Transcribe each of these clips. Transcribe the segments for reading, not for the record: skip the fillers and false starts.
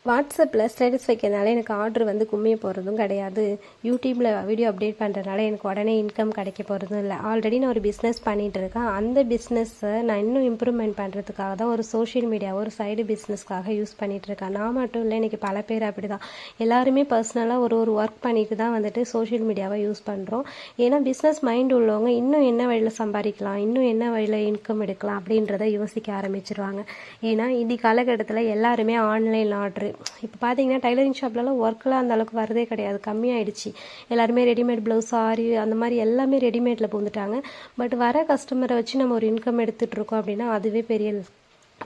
வாட்ஸ்அப்பில் ஸ்டேட்டஸ் வைக்கிறதுனால எனக்கு ஆர்டர் வந்து கும்மிய போகிறதும் கிடையாது. யூடியூப்பில் வீடியோ அப்டேட் பண்ணுறதுனால எனக்கு உடனே இன்கம் கிடைக்க போகிறதும் இல்லை. ஆல்ரெடி நான் ஒரு பிஸ்னஸ் பண்ணிகிட்டு இருக்கேன். அந்த பிஸ்னஸை நான் இன்னும் இம்ப்ரூவ்மெண்ட் பண்ணுறதுக்காக தான் ஒரு சோஷியல் மீடியா ஒரு சைடு பிஸ்னஸ்க்காக யூஸ் பண்ணிகிட்ருக்கேன். நான் மட்டும் இல்லை, இன்றைக்கி பல பேர் அப்படி தான். எல்லாருமே பர்சனலாக ஒரு ஒர்க் பண்ணிட்டு தான் வந்துட்டு சோஷியல் மீடியாவை யூஸ் பண்ணுறோம். ஏன்னா பிஸ்னஸ் மைண்ட் உள்ளவங்க இன்னும் என்ன வழியில் சம்பாதிக்கலாம், இன்னும் என்ன வழியில் இன்கம் எடுக்கலாம் அப்படின்றத யோசிக்க ஆரம்பிச்சிருவாங்க. ஏன்னா இந்த காலகட்டத்தில் எல்லாருமே ஆன்லைன் ஆர்டரு. இப்போ பார்த்தீங்கன்னா டைலரிங் ஷாப்லலாம் ஒர்க்கெலாம் அந்த அளவுக்கு வரதே கிடையாது, கம்மியாயிடுச்சு. எல்லாருமே ரெடிமேட் ப்ளவுஸ், ஆரி அந்த மாதிரி எல்லாமே ரெடிமேடில் பூந்துட்டாங்க. பட் வர கஸ்டமரை வச்சு நம்ம ஒரு இன்கம் எடுத்துகிட்ருக்கோம் அப்படின்னா அதுவே பெரிய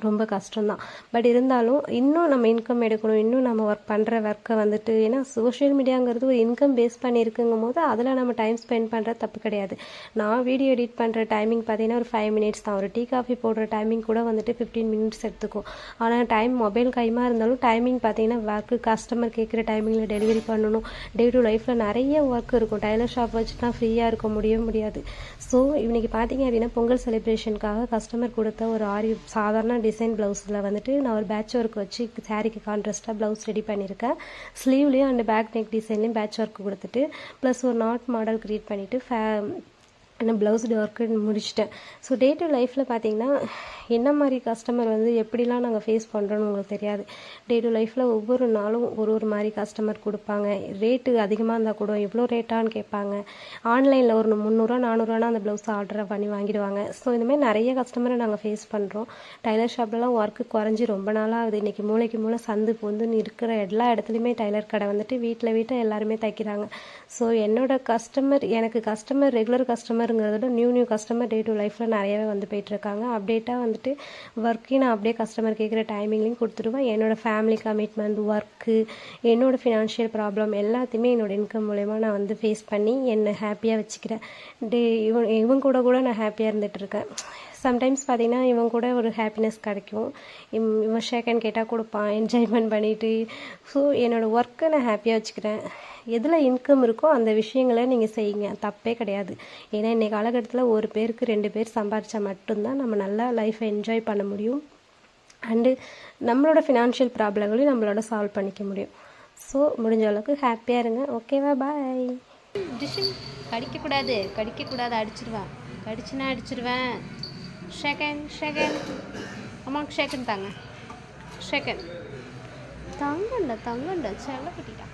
ரொம்ப கஷ்டம்தான். பட் இருந்தாலும் இன்னும் நம்ம இன்கம் எடுக்கணும், இன்னும் நம்ம பண்ணுற ஒர்க்கை வந்துட்டு, ஏன்னா சோஷியல் மீடியாங்கிறது ஒரு இன்கம் பேஸ் பண்ணியிருக்குங்கும் போது அதில் நம்ம டைம் ஸ்பெண்ட் பண்ணுறது தப்பு கிடையாது. நான் வீடியோ எடிட் பண்ணுற டைமிங் பார்த்தீங்கன்னா ஒரு 5 மினிட்ஸ் தான். ஒரு டீ காஃபி போடுற டைமிங் கூட வந்துட்டு 15 மினிட்ஸ் எடுத்துக்கும். ஆனால் டைம் மொபைல் கைமா இருந்தாலும் டைமிங் பார்த்தீங்கன்னா ஒர்க்கு கஸ்டமர் கேட்குற டைமிங்கில் டெலிவரி பண்ணணும். டே டு லைஃப்பில் நிறைய ஒர்க் இருக்கும். டைலர் ஷாப் வச்சுலாம் ஃப்ரீயாக இருக்க முடியாது. ஸோ இன்றைக்கி பார்த்தீங்க அப்படின்னா பொங்கல் செலிப்ரேஷனுக்காக கஸ்டமர் கொடுத்த ஒரு ஆரி சாதாரண டிசைன் ப்ளவுஸில் வந்துட்டு நான் ஒரு பேட்ச் ஒர்க் வச்சு சாரீக்கு கான்ட்ராஸ்ட்டாக ப்ளவுஸ் ரெடி பண்ணியிருக்கேன். ஸ்லீவ்லேயும் அண்ட் பேக் நெக் டிசைன்லேயும் பேட்ச் ஒர்க் கொடுத்துட்டு ப்ளஸ் ஒரு நாட் மாடல் க்ரியேட் பண்ணிவிட்டு நான் ப்ளவுஸ் ஒர்க்கு முடிச்சிட்டேன். ஸோ டே டு லைஃப்பில் பார்த்தீங்கன்னா என்ன மாதிரி கஸ்டமர் வந்து எப்படிலாம் நாங்கள் ஃபேஸ் பண்ணுறோன்னு உங்களுக்கு தெரியாது. டே டு லைஃப்பில் ஒவ்வொரு நாளும் ஒரு மாதிரி கஸ்டமர் கொடுப்பாங்க. ரேட்டு அதிகமாக இருந்தால் கூட எவ்வளோ ரேட்டான்னு கேட்பாங்க. ஆன்லைனில் ஒரு 300 400 அந்த ப்ளவுஸ் ஆர்டரை பண்ணி வாங்கிடுவாங்க. ஸோ இந்தமாதிரி நிறைய கஸ்டமரை நாங்கள் ஃபேஸ் பண்ணுறோம். டைலர் ஷாப்லலாம் ஒர்க்கு குறைஞ்சி ரொம்ப நாளாக ஆகுது. இன்றைக்கி மூளைக்கு மூளை சந்து பொந்துன்னு இருக்கிற எல்லா இடத்துலையுமே டைலர் கடை வந்துட்டு வீட்டில் எல்லாருமே தைக்கிறாங்க. ஸோ எனக்கு கஸ்டமர் ரெகுலர் கஸ்டமருங்கிறத விட நியூ கஸ்டமர் டே டு லைஃப்பில் நிறையவே வந்து போயிட்டுருக்காங்க. அப்டேட்டாக வந்துட்டு ஒர்க்கையும் நான் அப்படியே கஸ்டமர் கேட்குற டைமிங்லையும் கொடுத்துருவேன். என்னோடய ஃபேமிலி கமிட்மெண்ட், ஒர்க்கு, என்னோடய ஃபினான்ஷியல் ப்ராப்ளம் எல்லாத்தையுமே என்னோடய இன்கம் மூலயமா நான் வந்து ஃபேஸ் பண்ணி என்னை ஹாப்பியாக வச்சுக்கிறேன். இவங்க கூட நான் ஹாப்பியாக இருந்துகிட்ருக்கேன். சம்டைம்ஸ் பார்த்திங்கன்னா இவங்க கூட ஒரு ஹாப்பினஸ் கிடைக்கும். இவன் ஷேக்கன் கேட்டால் கொடுப்பான், என்ஜாய்மெண்ட் பண்ணிவிட்டு. ஸோ என்னோடய ஒர்க்கை நான் ஹாப்பியாக வச்சுக்கிறேன். எதில் இன்கம் இருக்கோ அந்த விஷயங்களை நீங்கள் செய்யுங்க, தப்பே கிடையாது. ஏன்னா இன்றைக்கி காலகட்டத்தில் ஒரு பேருக்கு 2 பேர் சம்பாதிச்சா மட்டும்தான் நம்ம நல்லா லைஃப்பை என்ஜாய் பண்ண முடியும். அண்டு நம்மளோட ஃபினான்ஷியல் ப்ராப்ளங்களையும் நம்மளோட சால்வ் பண்ணிக்க முடியும். ஸோ முடிஞ்ச அளவுக்கு ஹாப்பியாக இருங்க. ஓகேவா? பாய். கடிக்கக்கூடாது, அடிச்சிருவேன். கடிச்சுன்னா அடிச்சிருவேன். செகண்ட் அம்மாவுக்கு ஷேக்கன் தாங்க. ஷேக்கன் தங்கண்டா செல்ல கட்டிட்டா.